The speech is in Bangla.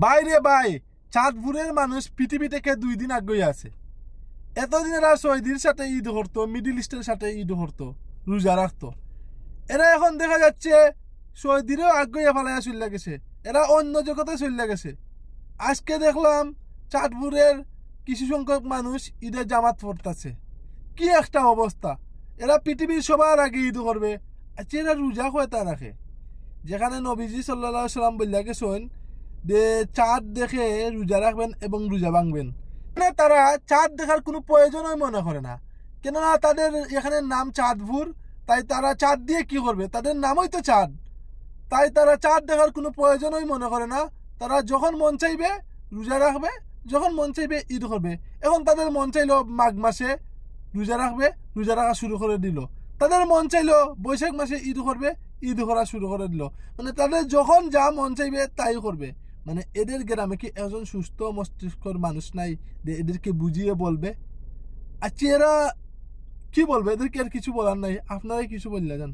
বাইরে ভাই, চাঁদপুরের মানুষ পৃথিবী থেকে 2 দিন আগে আছে। এতদিন এরা সৌদির সাথে ঈদ করতো, মিডিল ইস্টের সাথে ঈদ করতো, রোজা রাখতো। এরা এখন দেখা যাচ্ছে সৌদিরও আগে ফেলাইয়া চলে গেছে, এরা অন্য জগতে চলে গেছে। আজকে দেখলাম চাঁদপুরের কিছু সংখ্যক মানুষ ঈদের জামাত পড়তেছে। কি একটা অবস্থা! এরা পৃথিবীর সবার আগে ঈদ করবে, আচ্ছা এরা রোজা কয়টা রাখে? যেখানে নবীজি সাল্লাল্লাহু আলাইহি সাল্লাম বললা গেছেন যে চাঁদ দেখে রোজা রাখবেন এবং রোজা ভাঙবেন। মানে তারা চাঁদ দেখার কোনো প্রয়োজনই মনে করে না, কেননা তাদের এখানে নাম চাঁদপুর, তাই তারা চাঁদ দিয়ে কি করবে? তাদের নামই তো চাঁদ, তাই তারা চাঁদ দেখার কোনো প্রয়োজনই মনে করে না। তারা যখন মন চাইবে রোজা রাখবে, যখন মন চাইবে ঈদ করবে। এখন তাদের মন চাইলো মাঘ মাসে রোজা রাখবে, রোজা রাখা শুরু করে দিল। তাদের মন চাইলো বৈশাখ মাসে ঈদ করবে, ঈদ করা শুরু করে দিল। মানে তাদের যখন যা মন চাইবে তাই করবে। মানে এদের গ্রামে কি একজন সুস্থ মস্তিষ্কর মানুষ নাই যে এদেরকে বুঝিয়ে বলবে? আচ্ছা এরা কি বলবে? এদেরকে আর কিছু বলার নাই, আপনারাই কিছু বললে যান।